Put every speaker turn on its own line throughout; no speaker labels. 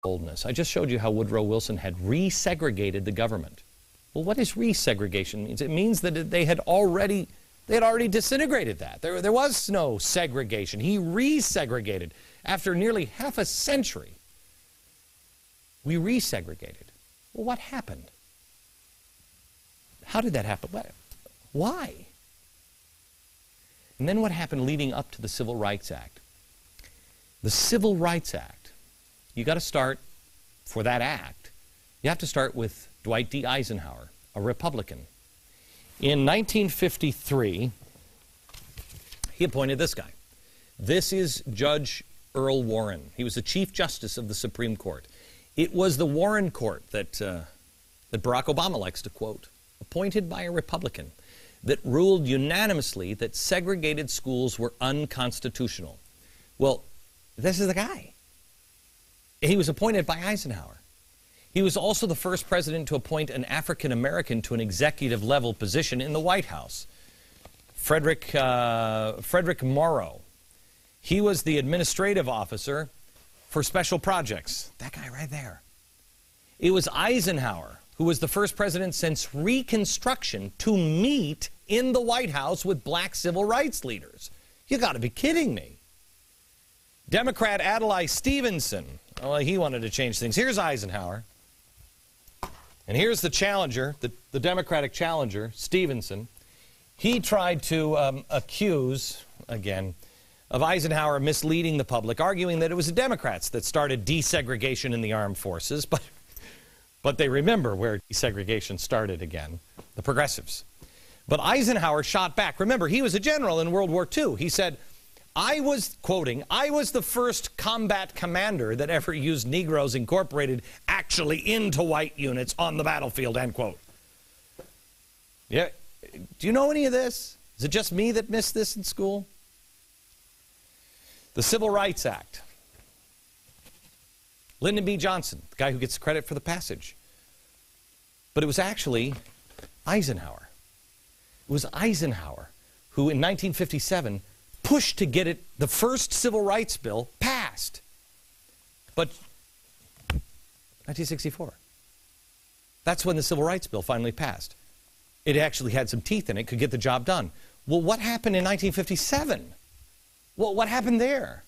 boldness. I just showed you how Woodrow Wilson had re-segregated the government. Well, what is re-segregation means? It means that they had already disintegrated that. There was no segregation. He re-segregated. After nearly half a century, we re-segregated. Well, what happened? How did that happen? Why? And then what happened leading up to the Civil Rights Act? The Civil Rights Act, you got to start, for that act, you have to start with Dwight D. Eisenhower, a Republican. In 1953, he appointed this guy. This is Judge Earl Warren. He was the Chief Justice of the Supreme Court. It was the Warren Court that Barack Obama likes to quote, appointed by a Republican, that ruled unanimously that segregated schools were unconstitutional. Well, this is the guy. He was appointed by Eisenhower. He was also the first president to appoint an African American to an executive level position in the White House. Frederick Morrow. He was the administrative officer for special projects. That guy right there. It was Eisenhower who was the first president since Reconstruction to meet in the White House with black civil rights leaders. You got to be kidding me. Democrat Adlai Stevenson. Oh, he wanted to change things. Here's Eisenhower. And here's the challenger, the Democratic challenger, Stevenson. He tried to accuse, again, of Eisenhower misleading the public, arguing that it was the Democrats that started desegregation in the armed forces, but they remember where desegregation started again, the progressives. But Eisenhower shot back. Remember, he was a general in World War II. He said, I was, quoting, I was the first combat commander that ever used Negroes incorporated actually into white units on the battlefield, end quote. Yeah, do you know any of this? Is it just me that missed this in school? The Civil Rights Act. Lyndon Baines Johnson, the guy who gets credit for the passage. But it was actually Eisenhower. It was Eisenhower who in 1957 pushed to get the first civil rights bill passed. But 1964. That's when the civil rights bill finally passed. It actually had some teeth in it, could get the job done. Well, what happened in 1957? Well, what happened there?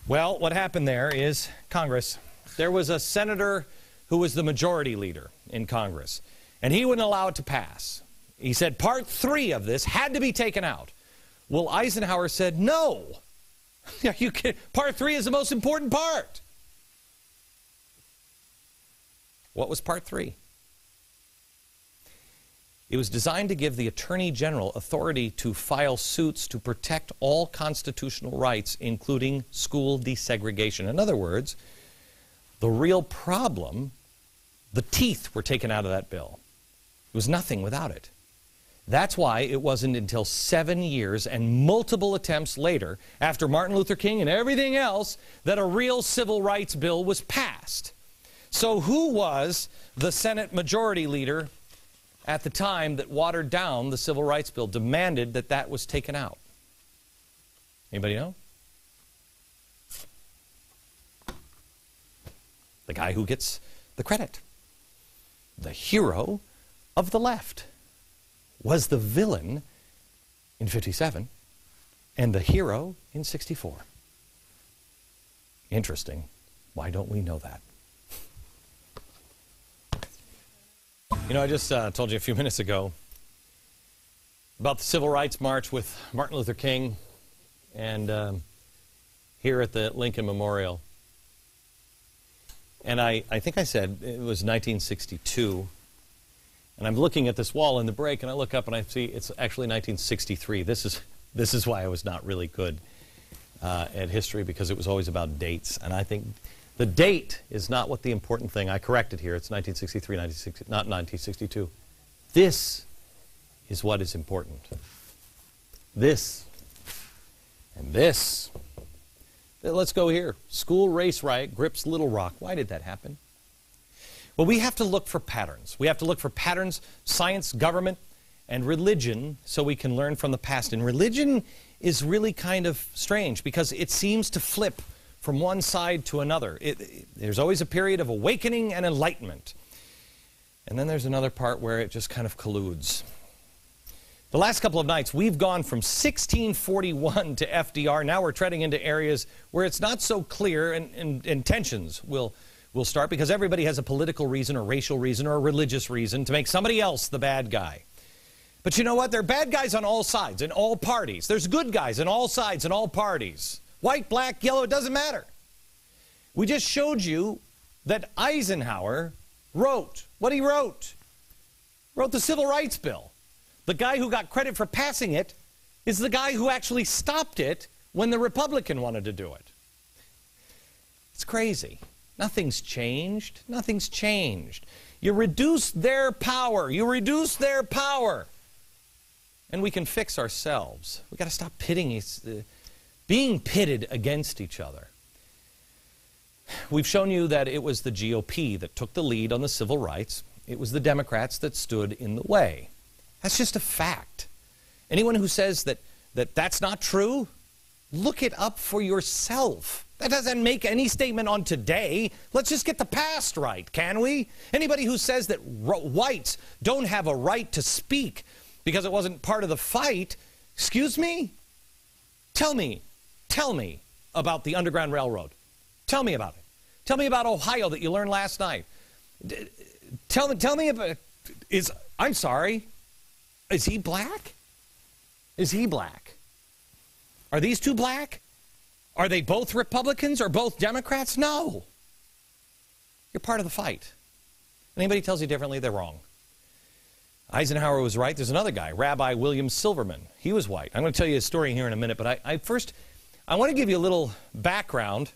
Well, what happened there is Congress. There was a senator who was the majority leader in Congress, and he wouldn't allow it to pass. He said Part 3 of this had to be taken out. Well, Eisenhower said, no. Part 3 is the most important part. What was Part 3? It was designed to give the Attorney General authority to file suits to protect all constitutional rights, including school desegregation. In other words, the real problem, the teeth were taken out of that bill. It was nothing without it. That's why it wasn't until 7 years and multiple attempts later, after Martin Luther King and everything else, that a real civil rights bill was passed. So who was the Senate majority leader at the time that watered down the civil rights bill, demanded that that was taken out? Anybody know? The guy who gets the credit. The hero of the left was the villain in 57 and the hero in 64. Interesting. Why don't we know that? You know, I just told you a few minutes ago about the Civil Rights March with Martin Luther King and here at the Lincoln Memorial. And I think I said it was 1962. And I'm looking at this wall in the break, and I look up and I see it's actually 1963. This is why I was not really good at history, because it was always about dates. And I think the date is not what the important thing. I corrected here. It's 1963, not 1962. This is what is important. This and this. Let's go here. School race riot grips Little Rock. Why did that happen? Well, we have to look for patterns. We have to look for patterns, science, government, and religion, so we can learn from the past. And religion is really kind of strange because it seems to flip from one side to another. There's always a period of awakening and enlightenment. And then there's another part where it just kind of colludes. The last couple of nights, we've gone from 1641 to FDR. Now we're treading into areas where it's not so clear, and tensions will start because everybody has a political reason or racial reason or a religious reason to make somebody else the bad guy. But you know what? There are bad guys on all sides, in all parties. There's good guys on all sides, in all parties. White, black, yellow, it doesn't matter. We just showed you that Eisenhower wrote what he wrote. Wrote the Civil Rights Bill. The guy who got credit for passing it is the guy who actually stopped it when the Republican wanted to do it. It's crazy. Nothing's changed. Nothing's changed. You reduce their power. You reduce their power. And we can fix ourselves. We've got to stop being pitted against each other. We've shown you that it was the GOP that took the lead on the civil rights. It was the Democrats that stood in the way. That's just a fact. Anyone who says that that's not true, look it up for yourself. That doesn't make any statement on today. Let's just get the past right, can we? Anybody who says that whites don't have a right to speak because it wasn't part of the fight, excuse me? Tell me about the Underground Railroad. Tell me about it. Tell me about Ohio that you learned last night. Tell me about, I'm sorry, is he black? Is he black? Are these two black? Are they both Republicans or both Democrats? No. You're part of the fight. Anybody tells you differently, they're wrong. Eisenhower was right. There's another guy, Rabbi William Silverman. He was white. I'm going to tell you his story here in a minute, but I want to give you a little background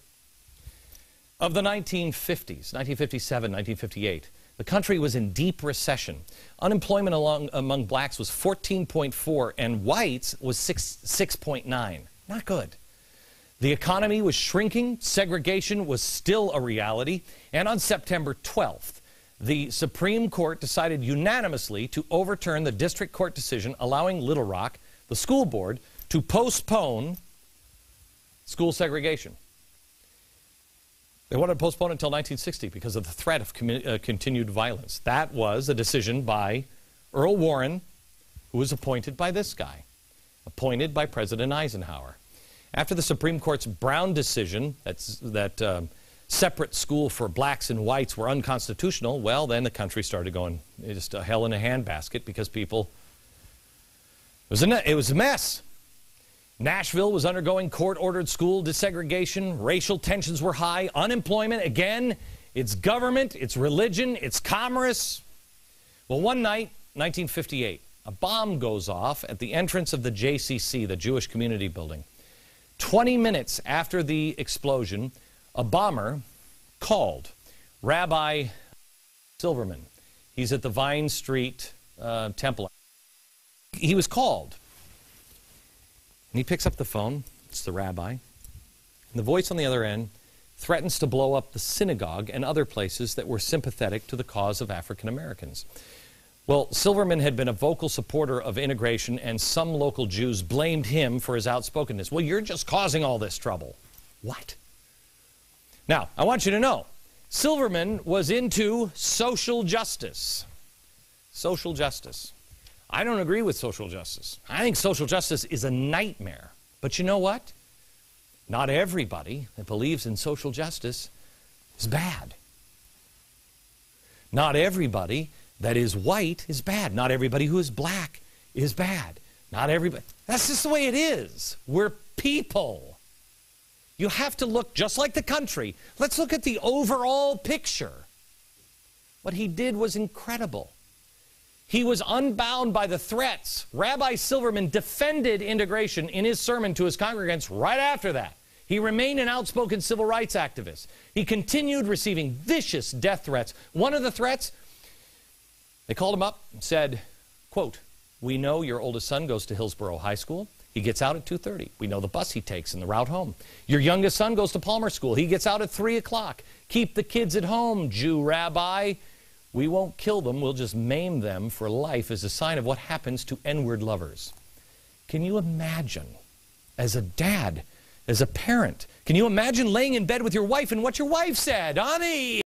of the 1950s, 1957, 1958. The country was in deep recession. Unemployment among blacks was 14.4 and whites was 6.9. Not good. The economy was shrinking. Segregation was still a reality. And on September 12th, the Supreme Court decided unanimously to overturn the district court decision allowing Little Rock, the school board, to postpone school segregation. They wanted to postpone it until 1960 because of the threat of continued violence. That was a decision by Earl Warren, who was appointed by this guy, appointed by President Eisenhower. After the Supreme Court's Brown decision that separate school for blacks and whites were unconstitutional, well, then the country started going just a hell in a handbasket because people, it was a mess. Nashville was undergoing court-ordered school desegregation. Racial tensions were high. Unemployment, again, it's government, it's religion, it's commerce. Well, one night, 1958, a bomb goes off at the entrance of the JCC, the Jewish Community Building. 20 minutes after the explosion, a bomber called Rabbi Silverman. He's at the Vine Street Temple. He was called. And he picks up the phone. It's the rabbi. And the voice on the other end threatens to blow up the synagogue and other places that were sympathetic to the cause of African Americans. Well, Silverman had been a vocal supporter of integration, and some local Jews blamed him for his outspokenness. Well, you're just causing all this trouble. What? Now, I want you to know, Silverman was into social justice. Social justice. I don't agree with social justice. I think social justice is a nightmare. But you know what? Not everybody that believes in social justice is bad. Not everybody that is white is bad. Not everybody who is black is bad. Not everybody. That's just the way it is. We're people. You have to look just like the country. Let's look at the overall picture. What he did was incredible. He was unbound by the threats. Rabbi Silverman defended integration in his sermon to his congregants right after that. He remained an outspoken civil rights activist. He continued receiving vicious death threats. One of the threats, they called him up and said, quote, "We know your oldest son goes to Hillsborough High School. He gets out at 2:30. We know the bus he takes and the route home. Your youngest son goes to Palmer School. He gets out at 3 o'clock. Keep the kids at home, Jew rabbi. We won't kill them, we'll just maim them for life as a sign of what happens to N-word lovers." Can you imagine, as a dad, as a parent. Can you imagine laying in bed with your wife and what your wife said? Honey,